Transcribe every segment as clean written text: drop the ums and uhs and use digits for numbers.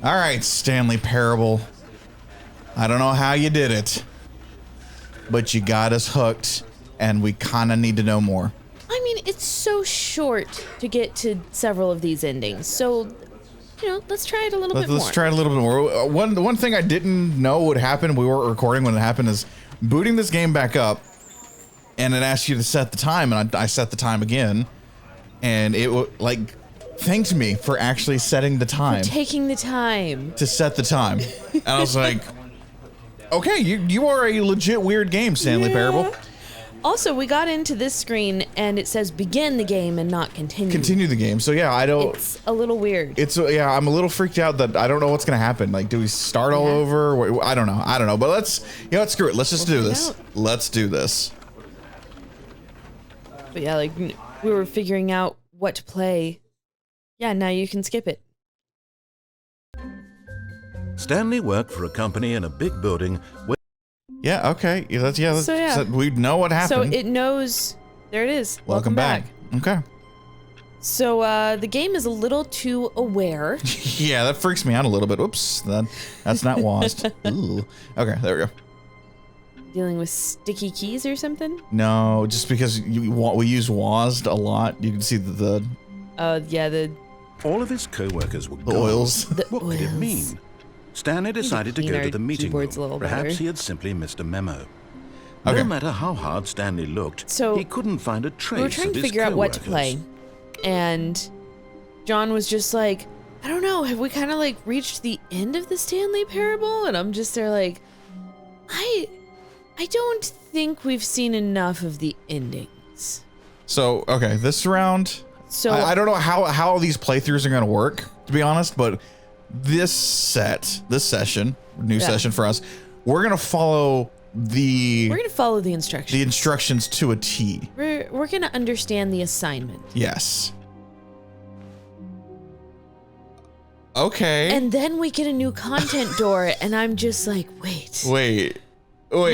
All right, Stanley Parable. I don't know how you did it, but you got us hooked, and we kind of need to know more. I mean, it's so short to get to several of these endings, so, you know, let's try it a little bit more. Let's try it a little bit more. One thing I didn't know would happen, we weren't recording when it happened, is booting this game back up, and it asks you to set the time, and I set the time again, and it like thanked me for actually setting the time. For taking the time. To set the time. And I was like, okay, you are a legit weird game, Stanley Parable. Also, we got into this screen and it says begin the game and not continue. Continue the game. So yeah, I don't. It's a little weird. Yeah, I'm a little freaked out that I don't know what's gonna happen. Like, do we start all over? I don't know. But let's, screw it. Let's just do this. Let's do this. But yeah, like we were figuring out what to play. Yeah, now you can skip it. Stanley worked for a company in a big building where... Yeah, okay. So we know what happened. So it knows. There it is. Welcome back. Okay. So the game is a little too aware. Yeah, that freaks me out a little bit. Oops, that's not WASD. Ooh. Okay, there we go. Dealing with sticky keys or something? No, just because we use WASD a lot. You can see the all of his co-workers were the oils. What could it mean? Stanley decided to go to the meeting room. Perhaps he had simply missed a memo. Okay. No matter how hard Stanley looked, he couldn't find a trace of his co-workers. We were trying to figure out what to play, and John was just like, I don't know, have we kind of like reached the end of the Stanley Parable? And I'm just there like, I don't think we've seen enough of the endings. So, okay, this round, so I don't know how these playthroughs are going to work, to be honest, but this session, session for us, we're going to follow the instructions. The instructions to a T. We're going to understand the assignment. Yes. Okay. And then we get a new content door, and I'm just like, wait. No.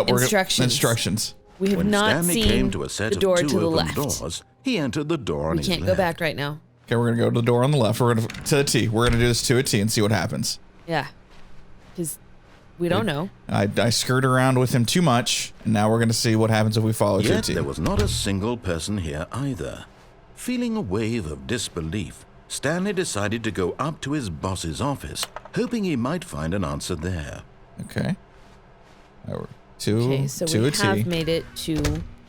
Instructions. We have not seen the door to the left. Doors, he entered the door on his left. We can't go back right now. Okay, we're gonna go to the door on the left. We're gonna to the T. We're gonna do this to a T and see what happens. Yeah, because we don't know. I skirted around with him too much, and now we're gonna see what happens if we follow to a T. There was not a single person here either. Feeling a wave of disbelief, Stanley decided to go up to his boss's office, hoping he might find an answer there. Okay. So we have made it to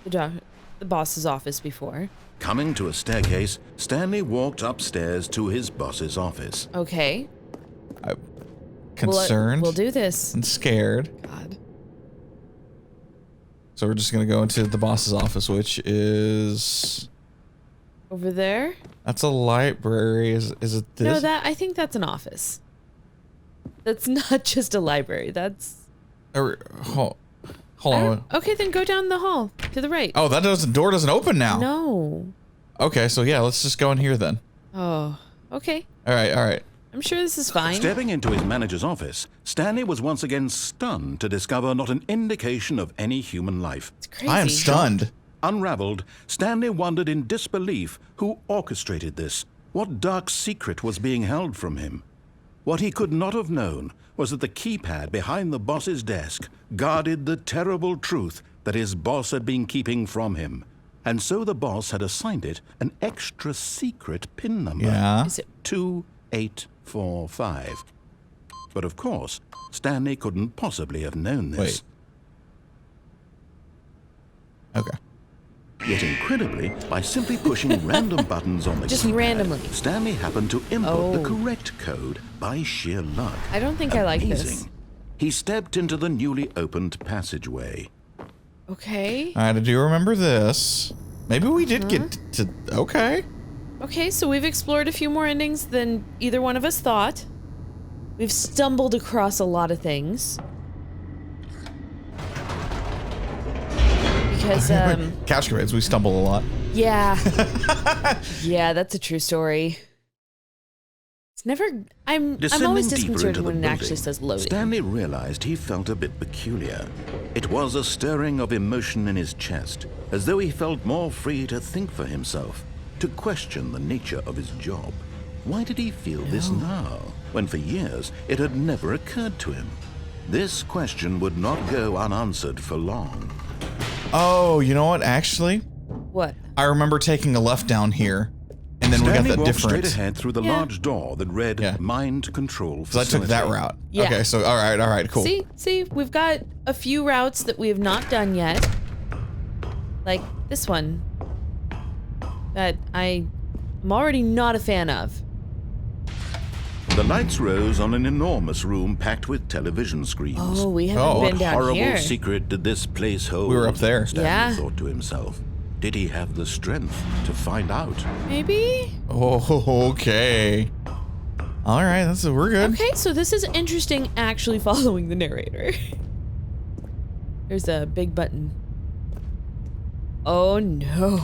the boss's office before. Coming to a staircase, Stanley walked upstairs to his boss's office. Okay. I'm concerned. We'll do this. And scared. God. So we're just gonna go into the boss's office, which is over there. That's a library. Is it this? No, I think that's an office. That's not just a library. That's. Hold on. Okay, then go down the hall to the right. Oh, door doesn't open now. No. Okay, so yeah, let's just go in here then. Oh, okay. All right. I'm sure this is fine. Stepping into his manager's office, Stanley was once again stunned to discover not an indication of any human life. It's crazy. I am stunned. Unraveled, Stanley wondered in disbelief who orchestrated this. What dark secret was being held from him? What he could not have known was that the keypad behind the boss's desk guarded the terrible truth that his boss had been keeping from him. And so the boss had assigned it an extra secret PIN number. Yeah. Is it 2845. But of course, Stanley couldn't possibly have known this. Wait. Okay. Yet incredibly, by simply pushing random buttons on the keypad, randomly, Stanley happened to input the correct code by sheer luck. I don't think I like this. He stepped into the newly opened passageway. Okay. All right, I do remember this. Maybe we did get to... Okay. Okay, so we've explored a few more endings than either one of us thought. We've stumbled across a lot of things. Because, CouchCapades, we stumble a lot. Yeah. Yeah, that's a true story. It's never... I'm always disconcerted when it actually says loading. Stanley realized he felt a bit peculiar. It was a stirring of emotion in his chest, as though he felt more free to think for himself, to question the nature of his job. Why did he feel this now, when for years it had never occurred to him? This question would not go unanswered for long. Oh, you know what? Actually, What? I remember taking a left down here, and then Stanley we got that walked different. straight ahead through the large door that read Mind Control So I Facility. took that route. Yeah. Okay, so all right, cool. See, we've got a few routes that we have not done yet. Like this one. That I'm already not a fan of. The lights rose on an enormous room packed with television screens. Oh, we haven't been What down horrible here. secret did this place hold? We were up there. Stanley Yeah. thought to himself. Did he have the strength to find out? Maybe? Oh, okay. All right, we're good. Okay, so this is interesting actually following the narrator. There's a big button. Oh no.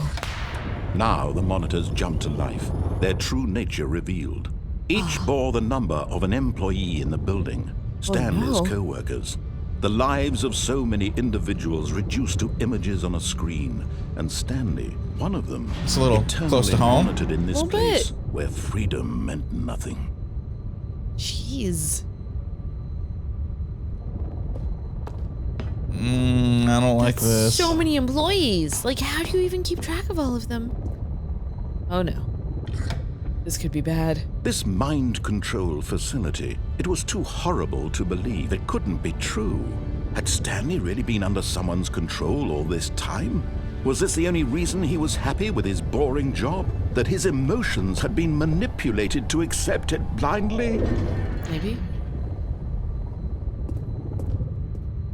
Now the monitors jumped to life, their true nature revealed. Each bore the number of an employee in the building, Stanley's no. co-workers. The lives of so many individuals reduced to images on a screen, and Stanley, one of them, It's a little eternally close to home. monitored in this Little place bit. where freedom meant nothing. Jeez. I don't like this. So many employees. Like, how do you even keep track of all of them? Oh no. This could be bad. This mind control facility, it was too horrible to believe. It couldn't be true. Had Stanley really been under someone's control all this time? Was this the only reason he was happy with his boring job? That his emotions had been manipulated to accept it blindly? Maybe.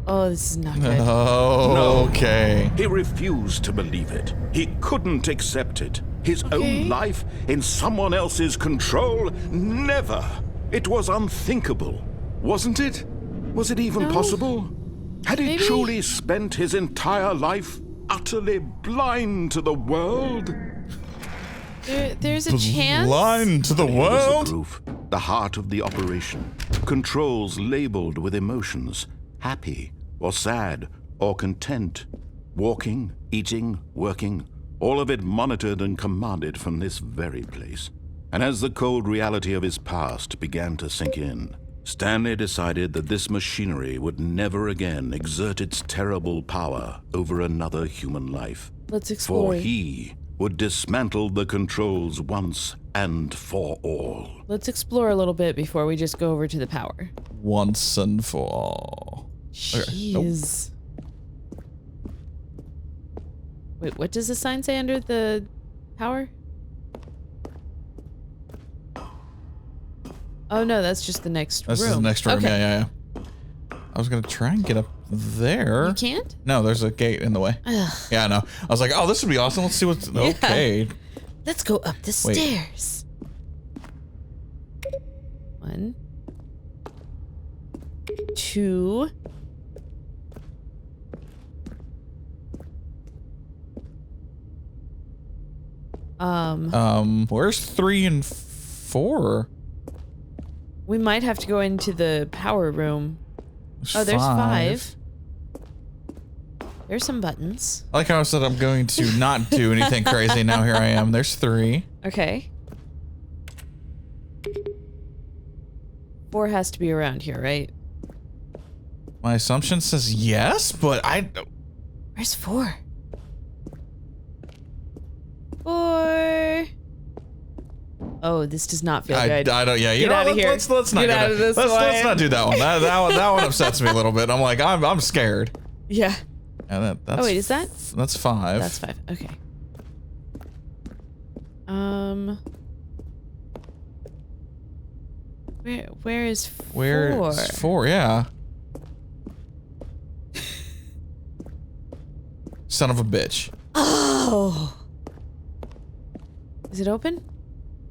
Oh, this is not good. Oh, okay. He refused to believe it. He couldn't accept it. His own life in someone else's control? Never. It was unthinkable. Wasn't it? Was it even possible? Had he Maybe. truly spent his entire life utterly blind to the world? There's a chance. Blind to the Here was world. the proof. The heart of the operation. Controls labeled with emotions. Happy or sad or content. Walking, eating, working. All of it monitored and commanded from this very place. And as the cold reality of his past began to sink in, Stanley decided that this machinery would never again exert its terrible power over another human life. Let's explore. For he would dismantle the controls once and for all. Let's explore a little bit before we just go over to the power. Once and for all. Jeez. Wait, what does the sign say under the power? Oh no, that's just the next room. This is the next room. Okay. Yeah. I was gonna try and get up there. You can't? No, there's a gate in the way. Ugh. Yeah, I know. I was like, oh, this would be awesome. Let's see what's okay. Let's go up the Wait. stairs. 1, 2. Where's 3 and 4? We might have to go into the power room. Oh, there's 5. There's some buttons. I like how I said I'm going to not do anything crazy. Now here I am. There's 3. Okay. 4 has to be around here, right? My assumption says yes, but Where's 4? 4. Oh, this does not feel good. I don't. Yeah, you Get know, outta here. let's not Get go out down- of this let's one. not do that one. That one upsets me a little bit. I'm like, I'm scared. Yeah. Yeah, that's, Oh, wait, is that? That's 5. That's 5. Okay. Where is 4? Where's 4? Yeah. Son of a bitch. Oh. Is it open?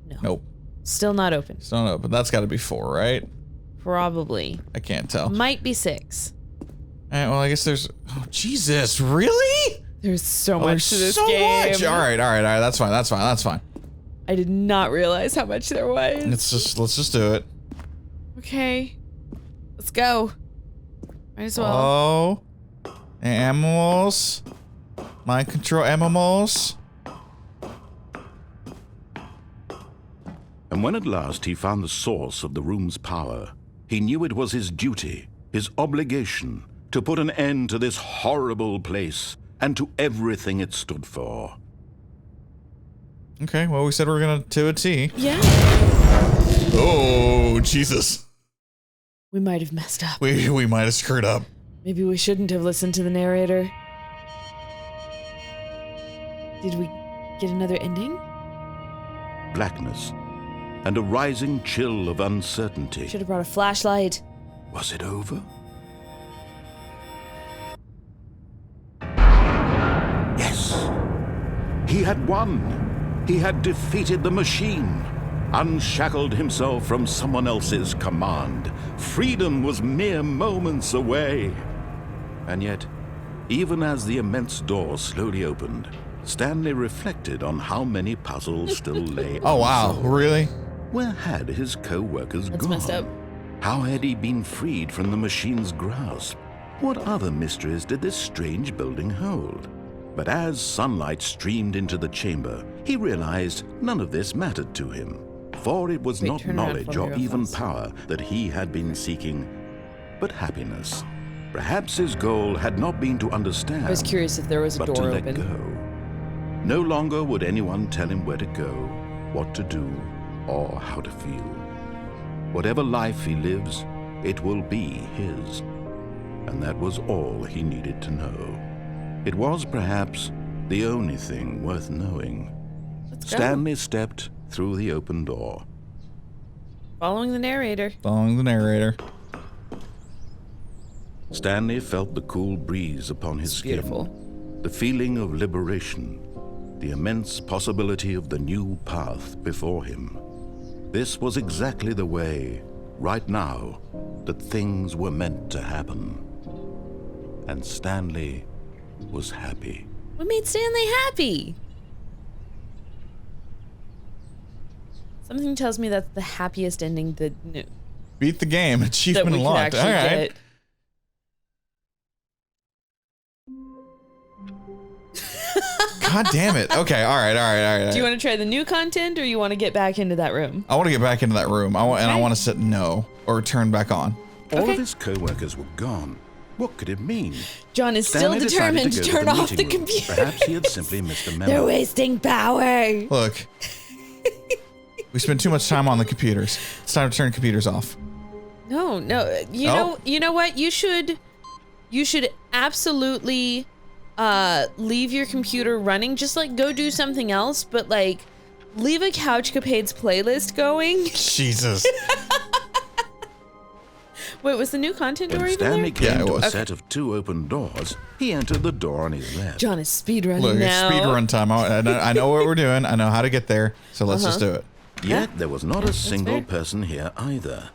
No. Nope. Still not open. It's not open. That's got to be 4, right? Probably. I can't tell. Might be 6. All right, well, I guess there's. Oh, Jesus! Really? There's so Oh, much to there's this so game. much. All right. That's fine. I did not realize how much there was. Let's just do it. Okay. Let's go. Might as well. Oh, animals. Mind control animals. And And when at last he found the source of the room's power, he knew it was his duty, his obligation, to put an end to this horrible place and to everything it stood for. Okay, well, we said we were gonna do a T. Yeah. Oh, Jesus. We might have messed up. We might have screwed up. Maybe we shouldn't have listened to the narrator. Did we get another ending? Blackness and a rising chill of uncertainty. Should have brought a flashlight. Was it over? Yes. He had won. He had defeated the machine, unshackled himself from someone else's command. Freedom was mere moments away. And yet, even as the immense door slowly opened, Stanley reflected on how many puzzles still lay Oh, wow. unsolved. Really? Where had his co-workers That's gone? messed up. How had he been freed from the machine's grasp? What other mysteries did this strange building hold? But as sunlight streamed into the chamber, he realized none of this mattered to him, for it was Wait, not turn around knowledge for or me, even Ruffles. power that he had been seeking, but happiness. Perhaps his goal had not been to understand, I was curious if there was a but to door let open. go. No longer would anyone tell him where to go, what to do, or how to feel. Whatever life he lives, it will be his. And that was all he needed to know. It was perhaps the only thing worth knowing. Let's go. Stanley stepped through the open door. Following the narrator. Following the narrator. Stanley felt the cool breeze upon his skin, Beautiful. the feeling of liberation, the immense possibility of the new path before him. This was exactly the way, right now, that things were meant to happen. And Stanley was happy. What made Stanley happy? Something tells me that's the happiest ending that Beat the game. Achievement we could unlocked. actually All right. get. God damn it. Okay. All right. Do you want to try the new content or you want to get back into that room? I want to get back into that room. And I Okay. want to sit no or turn back on. All Okay. of his co-workers were gone. What could it mean? John is still Stanley determined to decided turn go off the meeting room. computer. Perhaps he had simply missed a They're memo. wasting power. Look. We spend too much time on the computers. It's time to turn computers off. No. You know what? You should absolutely leave your computer running. Just like go do something else, but like leave a CouchCapades playlist going. Jesus. Wait, was the new content door When even Stanley there? Yeah, came it to was. a set of 2 open doors, he entered the door on his left. John is speedrunning Look, it's now. speed run time. I know what we're doing. I know how to get there. So let's just do it. Yet there was not a single fair. person here either.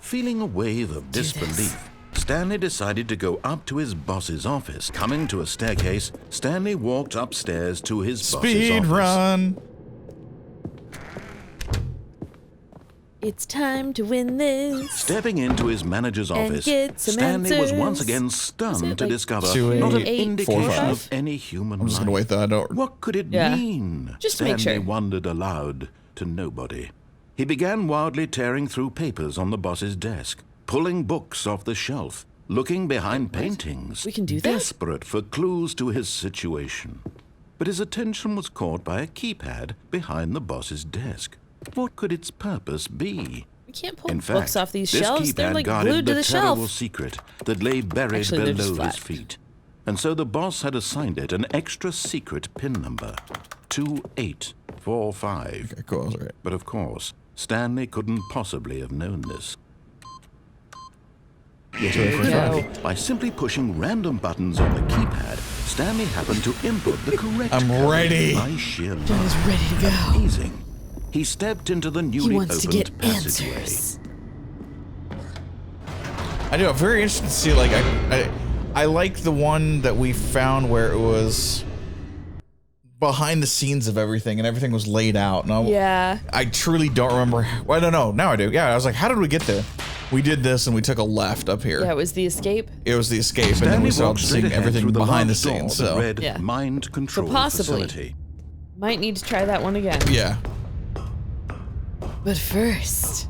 Feeling a wave of disbelief, Stanley decided to go up to his boss's office. Coming to a staircase, Stanley walked upstairs to his boss's Speed office. run. It's time to win this. Stepping into his manager's And office, get some Stanley was answers. once again Was stunned it to like discover 2, not an 8, indication 4, 5? of any human I'm just life. gonna wait though. I don't. What could it Yeah. mean? Just to make Stanley sure. wondered aloud to nobody. He began wildly tearing through papers on the boss's desk, pulling books off the shelf, looking behind paintings. We can do that? Desperate for clues to his situation. But his attention was caught by a keypad behind the boss's desk. What could its purpose be? We can't pull In books fact, off these this shelves. They're keypad like guarded glued to the terrible shelf. secret that lay buried Actually, they're just below his flat. feet. And so the boss had assigned it an extra secret pin number, 2845. Okay, cool. All right. But of course, Stanley couldn't possibly have known this. Yet in we go. fact, by simply pushing random buttons on the keypad, Stanley happened to input the correct I'm code ready. by sheer luck. John is ready to go. Amazing. He stepped into the He newly wants to opened get passageway. answers. I do. I'm very interested to see. Like, I like the one that we found where it was behind the scenes of everything, and everything was laid out. And Yeah. I truly don't remember. Well, I don't know. Now I do. Yeah, I was like, how did we get there? We did this, and we took a left up here. Yeah, it was the escape. It was the escape, and then Stanley we started walked straight seeing ahead everything through the behind the large door scenes. that So read Yeah. Mind Control possibly. Facility. Might need to try that one again. yeah. But first,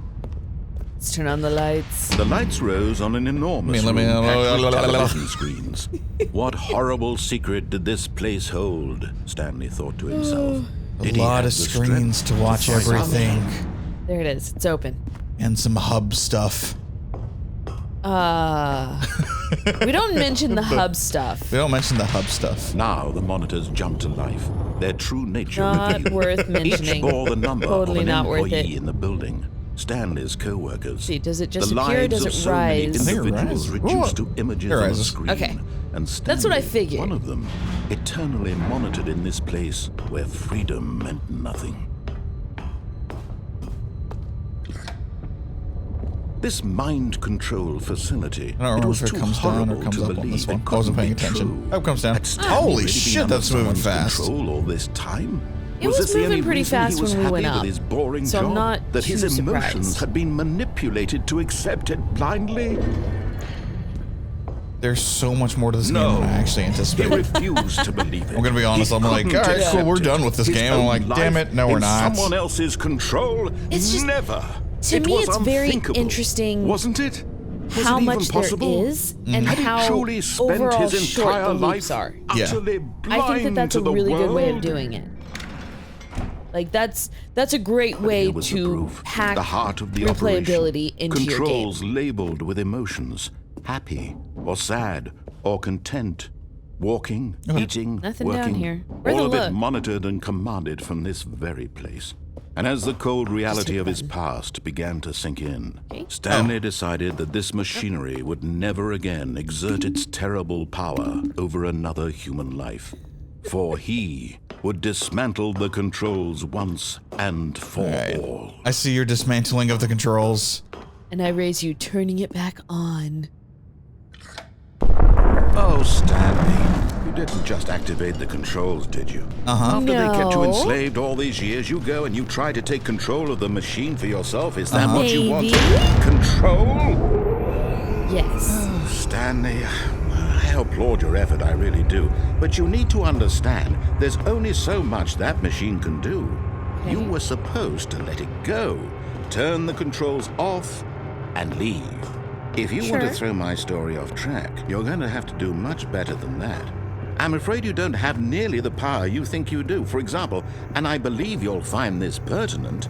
let's turn on the lights. The lights rose on an enormous room packed with television screens. What horrible secret did this place hold? Stanley thought to himself. A lot of screens to watch everything. There it is. It's open. And some hub stuff. We don't mention the hub stuff. We don't mention the hub stuff. Now the monitors jumped to life. Their true nature Not revealed. worth mentioning. Each bore the number Totally of an not worth employee it. in the building. Stanley's co-workers. See, does it just the appear or lives does of it so many rise? I think it individuals rises. reduced to images It on a rises. screen. Okay. And That's what I Stanley, figured. one of them, eternally monitored in this place where freedom meant nothing. This mind control facility. I don't remember was if it too comes down or horrible comes to up on believe this one. it I wasn't couldn't paying be attention. true. Oh, it comes down. Had Stanley Holy really been shit, under that's moving someone's fast. Control all this time? It was this the moving only pretty reason fast he was when we happy went with up, his boring so I'm job? not That his too emotions surprised. had been manipulated to accept it blindly? There's so much more to this game than I actually He anticipated. refused to believe it. I'm gonna be honest, He I'm like, couldn't all right, cool, we're accept done it. with this His game. I'm own like, damn life it, no, we're in not. Someone else's control? It's just- Never. To It me, was it's very unthinkable. interesting wasn't it? Was how it even much possible? there is and Had how he truly spent overall his short entire the life loops are. Yeah. utterly blind I think that that's to a the really good way of world? doing it. Like that's a great But way here was the to proof, hack the heart of the replayability operation. into your game. Controls labeled with emotions, happy or sad or content, walking, eating, Nothing working, down here. Where all the of it look? monitored and commanded from this very place. And as the cold reality hit of his button. past began to sink in, Okay. Stanley decided that this machinery would never again exert its terrible power over another human life. For he would dismantle the controls once and for all. I see your dismantling of the controls. And I raise you turning it back on. Oh, Stanley, you didn't just activate the controls, did you? After they kept you No. enslaved all these years, you go and you try to take control of the machine for yourself. Is that what you want? Maybe. Control? Yes. Stanley, I applaud your effort, I really do. But you need to understand, there's only so much that machine can do. You were supposed to let it go, turn the controls off, and leave. If you want to Sure. throw my story off track, you're going to have to do much better than that. I'm afraid you don't have nearly the power you think you do. For example, and I believe you'll find this pertinent,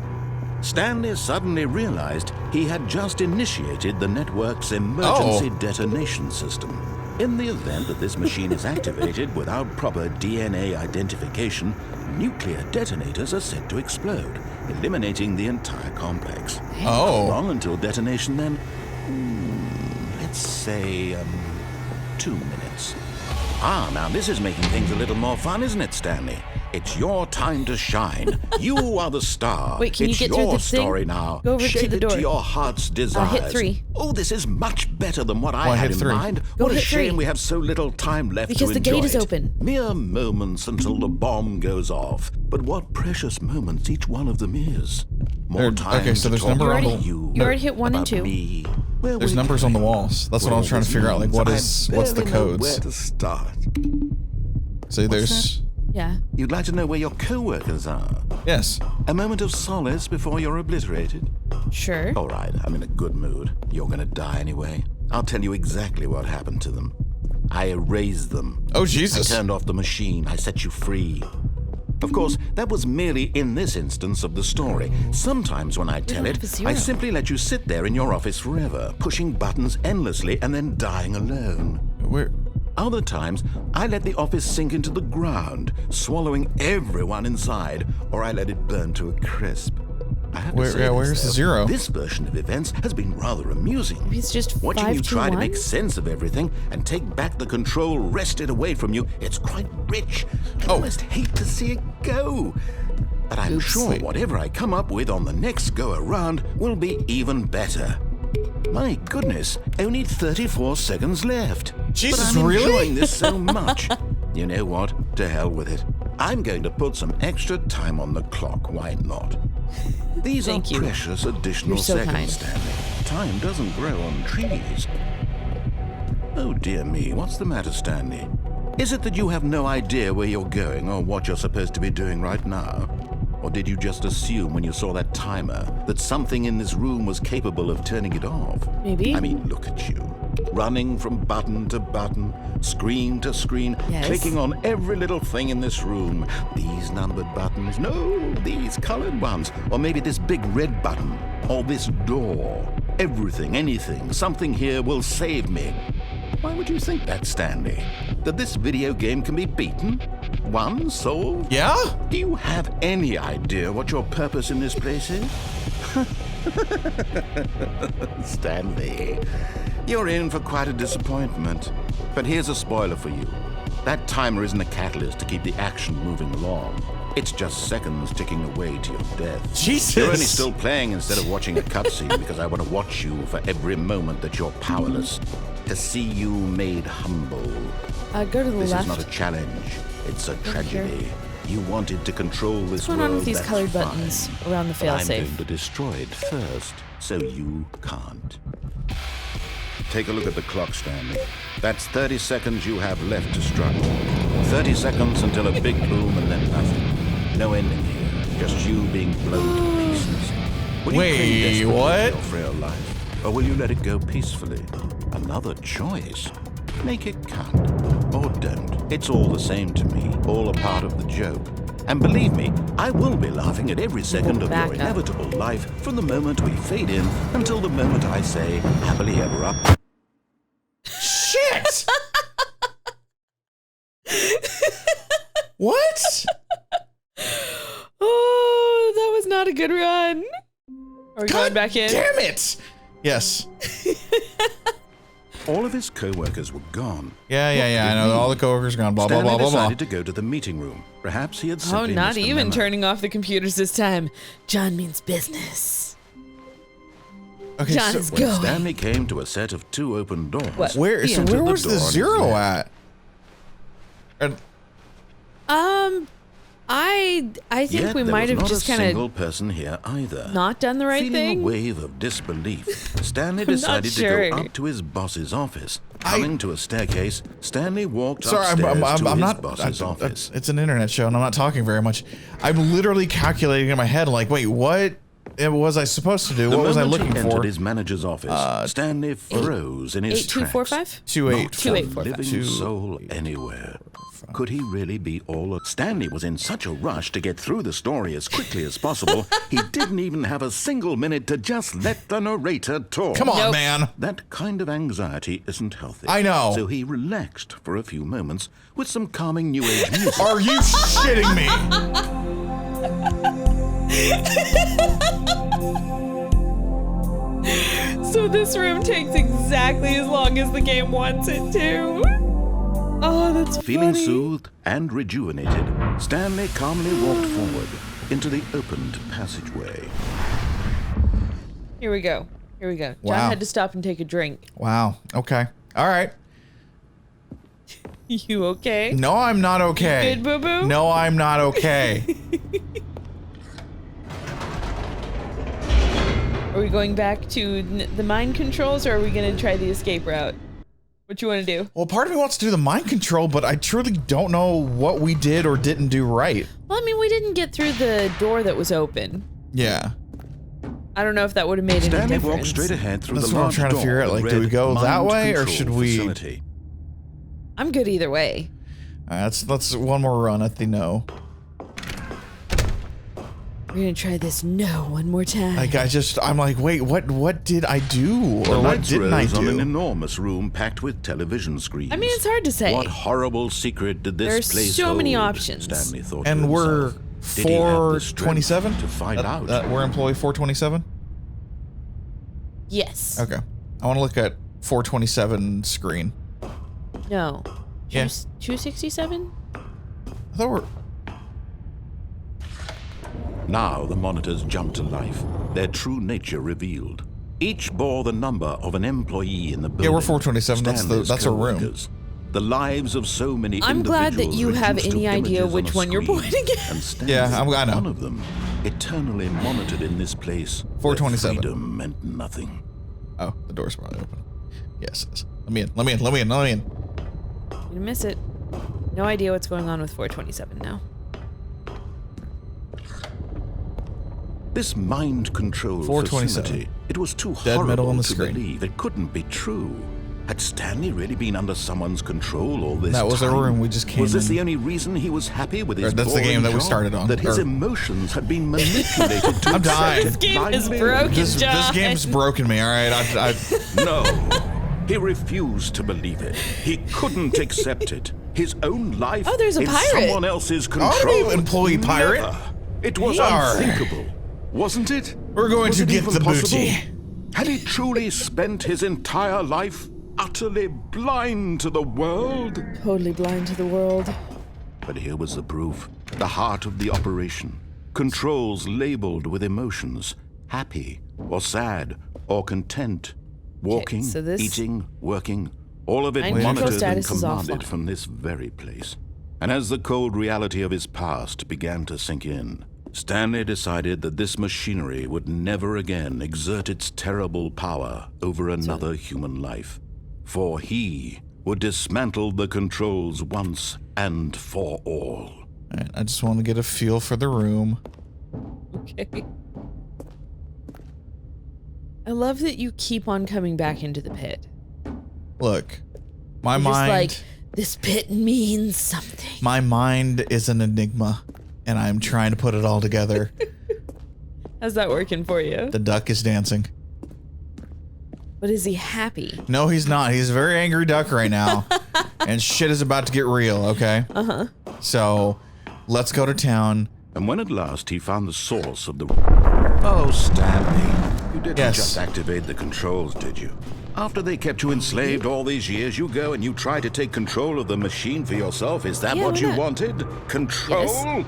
Stanley suddenly realized he had just initiated the network's emergency detonation system. In the event that this machine is activated without proper DNA identification, nuclear detonators are set to explode, eliminating the entire complex. How Oh. long until detonation then? Let's say, 2 minutes. Now this is making things a little more fun, isn't it, Stanley? It's your time to shine. You are the star. Wait, can you it's get through your this thing? story now. Go over to Shape the it door. to your heart's desires. hit 3. Oh, this is much better than what I Why had hit in 3? mind. Go What a hit shame 3. we have so little time left Because to the gate enjoy is it. open. Mere moments until the bomb goes off. But what precious moments each one of them is. More time okay, so to there's talk number on about the- you. You already hit 1 and about 2. Me. Where There's we're numbers on the going. walls. That's what What I was all trying to this figure out. Like, means, what's the I barely know codes? where to start. See, there's Yeah. You'd like to know where your co-workers are? yes. A moment of solace before you're obliterated? Sure. All right, I'm in a good mood. You're gonna die anyway. I'll tell you exactly what happened to them. I erased them. Oh I Jesus. turned off the machine. I set you free. Of course, that was merely in this instance of the story. Sometimes when I tell don't it, have a 0. I simply let you sit there in your office forever, pushing buttons endlessly and then dying alone. Where? Other times, I let the office sink into the ground, swallowing everyone inside, or I let it burn to a crisp. I have to Where- say yeah, this, where's the though, 0? This version of events has been rather amusing. It's just Watching 5 you to try 1. to make sense of everything and take back the control wrested away from you, it's quite rich. I almost hate to see it go. But I'm sure Wait. whatever I come up with on the next go-around will be even better. My goodness, only 34 seconds left. Jesus, but I'm really? enjoying this so much. You know what? To hell with it. I'm going to put some extra time on the clock. Why not? These Thank are you. precious additional You're so seconds, kind. Stanley. Time doesn't grow on trees. Oh dear me, what's the matter, Stanley? Is it that you have no idea where you're going or what you're supposed to be doing right now? Or did you just assume when you saw that timer that something in this room was capable of turning it off? Maybe. I mean, look at you. Running from button to button, screen to screen, Yes. clicking on every little thing in this room. These numbered buttons, no, these colored ones. Or maybe this big red button, or this door. Everything, anything, something here will save me. Why would you think that, Stanley? That this video game can be beaten? Won? Solved? Yeah? Do you have any idea what your purpose in this place is? Stanley, you're in for quite a disappointment. But here's a spoiler for you. That timer isn't a catalyst to keep the action moving along. It's just seconds ticking away to your death. Jesus. You're only still playing instead of watching a cutscene because I want to watch you for every moment that you're powerless. To see you made humble. Go to the This left. is not a challenge. It's a Over tragedy. You wanted to control this What's going world. on with these that's colored fine. buttons around the But I'm failsafe? going to destroy it first, so you can't. Take a look at the clock, Stanley. That's 30 seconds you have left to struggle. 30 seconds until a big boom and then nothing. No ending here. Just you being blown to pieces. Will you Wait, cling desperately what? to your frail life, or will you let it go peacefully? Another choice. Make it count. Or don't. It's all the same to me. All a part of the joke. And believe me, I will be laughing at every second of Back your up. inevitable life from the moment we fade in until the moment I say, happily ever after. Shit! What? Oh, that was not a good run. Are we going back in? Damn it! Yes. All of his co-workers were gone. Yeah, I know. All the coworkers are gone. Blah, blah, Stanley blah, blah, blah. decided to go to the meeting room. Perhaps he had Oh, simply not missed the even memo. turning off the computers this time. John means business. Okay, John so is When going. Stanley came to a set of 2 open doors, What? where he entered was the door on his zero left. at? I think Yet we there might was have not just a kind single of person here either. not done the right Feeling thing. a wave of disbelief, Stanley I'm not decided sure. to go up to his boss's office. Coming to a staircase, Stanley walked Sorry, upstairs I'm to his not. boss's office. It's an internet show, and I'm not talking very much. I'm literally calculating in my head, like, wait, what was I supposed to do? The What was I moment looking he for? entered his manager's office, Stanley froze in his tracks. 8245? 2845. Living 2845. soul anywhere. Could he really be all? Stanley was in such a rush to get through the story as quickly as possible, he didn't even have a single minute to just let the narrator talk. Come on, Nope. man. That kind of anxiety isn't healthy. I know. So he relaxed for a few moments with some calming New Age music. Are you shitting me? So this room takes exactly as long as the game wants it to. Oh, that's Feeling funny. soothed and rejuvenated, Stanley calmly walked forward into the opened passageway. Here we go. Here we go. John Wow. had to stop and take a drink. Wow. Okay. All right. You okay? No, I'm not okay. Good, boo-boo? No, I'm not okay. Are we going back to the mind controls, or are we gonna try the escape route? What you want to do? Well, part of me wants to do the mind control, but I truly don't know what we did or didn't do right. Well, I mean, we didn't get through the door that was open. Yeah. I don't know if that would have made any Stanley difference. walked straight ahead through That's the what I'm large trying to door figure out, that like, do we read go that Mind way, or Control should we- Facility. I'm good either way. Let's one more run at the no. We're gonna try this no one more time. Like I'm like, wait, what did I do, The or what lights didn't I rose on an do? enormous room packed with television screens. I mean, it's hard to say. What horrible secret did this There's place so many hold? options. Stanley thought to And we're himself. Did he have the strength 427 to find out? We're employee 427. Yes. Okay, I want to look at 427 screen. No. Yeah. 267? I thought we're. Now the monitors jumped to life, their true nature revealed. Each bore the number of an employee in the building. Yeah, we're 427. Stanley's That's a room. coworkers. The lives of so many I'm glad that individuals you have reduced to any idea images on which a one you're screen, pointing at. And Stanley Yeah, I was know. one of them, eternally monitored in this place. 427. Where freedom meant nothing. Oh, the door's probably open. Yes. Let me in. Let me in. Let me in. Let me in. You're gonna miss it. No idea what's going on with 427 now. This mind-controlled 427. facility, it was too Dead middle horrible on the to screen. believe. It couldn't be true. Had Stanley really been under someone's control all this time? That was a room we just came Was this in. the only reason he was happy with his That's the game boring that we job? started on. That his Or- emotions had been manipulated to I'm dying. This game is blindly? broken, This John. game's broken me, all right? No. He refused to believe it. He couldn't accept it. His own life Oh, there's a in pirate. someone else's control. Oh, employee pirate. Never. It was Are. unthinkable, wasn't it? We're going Was to it get even the possible? booty. Had he truly spent his entire life utterly blind to the world? Totally blind to the world. But here was the proof. The heart of the operation. Controls labeled with emotions. Happy or sad or content. Walking, so this- eating, working. All of it Mind control monitored and status is commanded offline. from this very place. And as the cold reality of his past began to sink in, Stanley decided that this machinery would never again exert its terrible power over another human life. For he would dismantle the controls once and for all. All right, I just want to get a feel for the room. Okay. I love that you keep on coming back into the pit. Look, my You're mind, just like, this pit means something. my mind is an enigma, and I'm trying to put it all together. How's that working for you? The duck is dancing. But is he happy? No, he's not. He's a very angry duck right now, and shit is about to get real. Okay. So, let's go to town. And when at last he found the source of the... Oh, Stanley, you didn't Yes. just activate the controls, did you? After they kept you enslaved all these years, you go and you try to take control of the machine for yourself. Is that Yeah, what why you not? wanted? Control? Yes.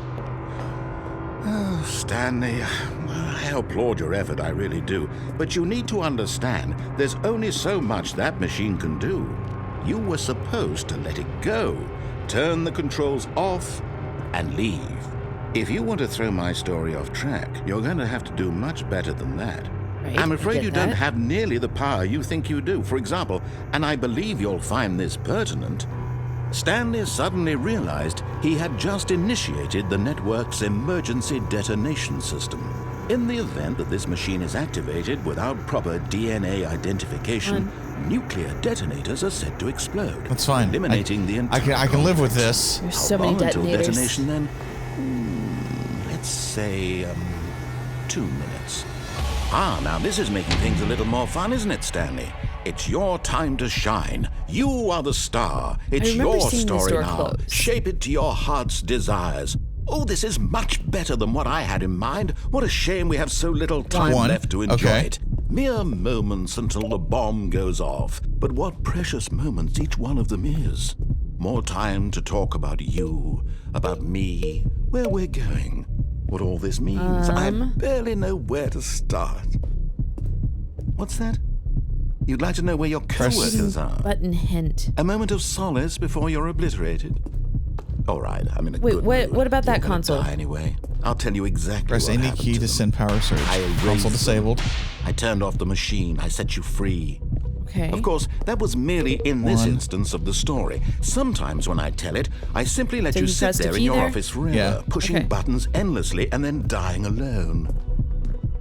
Oh, Stanley, I applaud your effort, I really do. But you need to understand, there's only so much that machine can do. You were supposed to let it go, turn the controls off, and leave. If you want to throw my story off track, you're going to have to do much better than that. Right, I'm I afraid get you don't that. have nearly the power you think you do. For example, and I believe you'll find this pertinent, Stanley suddenly realized he had just initiated the network's emergency detonation system. In the event that this machine is activated without proper DNA identification, nuclear detonators are said to explode. That's fine. Eliminating the entire I can live with complex. this. There's How so many long until detonators. detonation then? Let's say 2 minutes. Now this is making things a little more fun, isn't it, Stanley? It's your time to shine. You are the star. It's remember your seeing this story door now. close. Shape it to your heart's desires. Oh, this is much better than what I had in mind. What a shame we have so little time One. left to enjoy Okay. it. Mere moments until the bomb goes off. But what precious moments each one of them is. More time to talk about you, about me, where we're going, what all this means. I barely know where to start. What's that? You'd like to know where your co-workers are? Button hint. A moment of solace before you're obliterated? All right, I'm in a Wait, good what- mood. what about that You're gonna console? die anyway. I'll tell you exactly Press what any happened key to them. send power surge. I erased Console them. disabled. I turned off the machine. I set you free. Okay. Of course, that was merely in this One. instance of the story. Sometimes when I tell it, I simply let So you you sit pressed a there in key your there? office forever, Yeah. pushing Okay. buttons endlessly and then dying alone.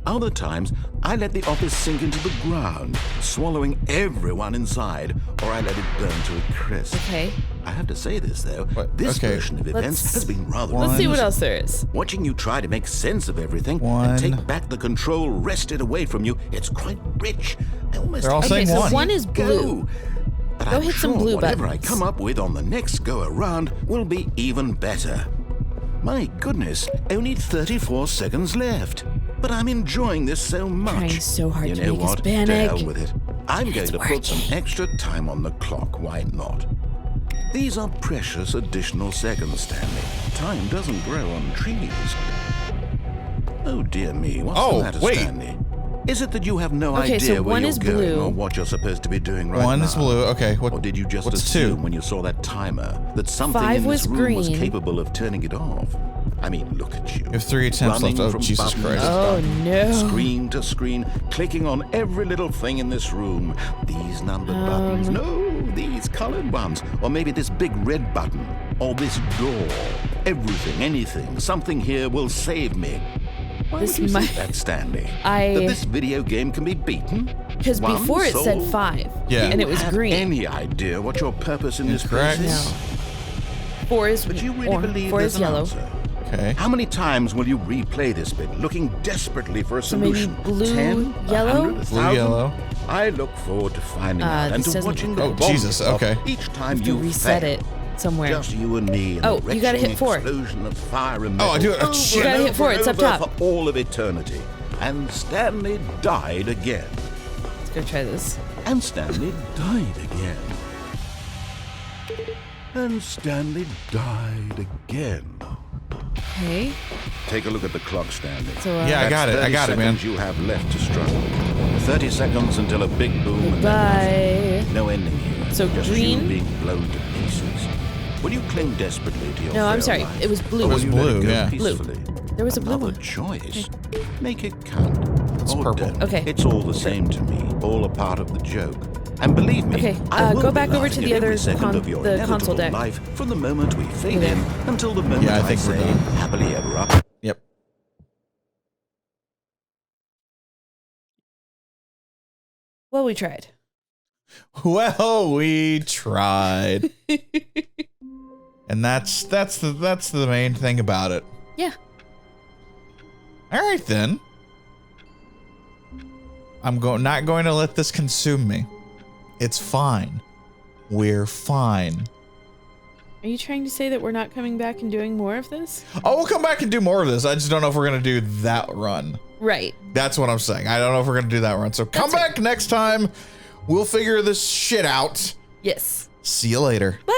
Other times, I let the office sink into the ground, swallowing everyone inside, or I let it burn to a crisp. Okay. I have to say this, though. What? This Okay. version of events Let's- has been rather Let's see what amusing. else there is. Watching you try to make sense of everything One. and take back the control wrested away from you, it's quite rich. I almost They're all hate saying to one. see One it is blue. go. But Go I'm hit some sure blue whatever buttons. I come up with on the next go around will be even better. My goodness, only 34 seconds left. But I'm enjoying this so much. Trying so hard you to know make us what? To panic. hell with it. I'm going it's to put some working. extra time on the clock. Why not? These are precious additional seconds, Stanley. Time doesn't grow on trees. Oh dear me, what's Oh, the matter, wait. Stanley? Is it that you have no Okay, idea so where one you're is going blue. or what you're supposed to be doing right One now? is blue. Okay. What? Or did you just what's assume two? when you saw that timer that something 5 in this was room was green. capable of turning it off? I mean, look at you. You have 3 attempts Running left. Oh, from Jesus button Christ. to Oh, button, no. Screen to screen, clicking on every little thing in this room. These numbered buttons. No, these colored ones. Or maybe this big red button. Or this door. Everything, anything. Something here will save me. Why This would you say might- that, Stanley? I- That this video game can be beaten? Because One before it said soul? 5. Yeah. And it was Have green. any idea what your purpose in this Incorrect. place No. is? 4 is But you really believe 4 there's is an yellow. answer? Okay. How many times will you replay this bit, looking desperately for a So maybe solution? blue, 10, yellow? 100, 1,000? yellow. I look forward to finding out and this to doesn't watching look the good. Oh, bomb Jesus, go off okay. each time To you reset fail. it somewhere. Just you and me and Oh, the you gotta hit retching 4. explosion of fire and Oh, I metal do- oh, over shit. You gotta and hit 4, over it's up and top. over For all of eternity. And Stanley died again. Let's go try this. And Stanley died again. And Stanley died again. Okay. Take a look at the clock, Stanley. So, Yeah, I got it. I got it, man. 30 seconds you have left to struggle. 30 seconds until a big boom and then Bye. nothing. No ending here. So Just green? you being blown to pieces. Will you cling desperately to your No, I'm frail sorry. life? It was blue. Or will It was you let blue, go yeah. Blue. peacefully? There was a blue Another one. choice. Make it count. It's Or purple. don't. Okay. It's all the same to me. All a part of the joke. And believe me, Okay, I will go be back over to laughing the at every other second of your the inevitable console deck. life from the moment we fade Okay. in until the moment Yeah, I I think we're say done. happily ever after. Yep. Well, we tried. Well, we tried. And that's the main thing about it. Yeah. All right then. I'm not going to let this consume me. It's fine. We're fine. Are you trying to say that we're not coming back and doing more of this? Oh, we'll come back and do more of this. I just don't know if we're going to do that run. Right. That's what I'm saying. I don't know if we're going to do that run. So come That's back next time. We'll figure this shit out. Yes. See you later. Bye.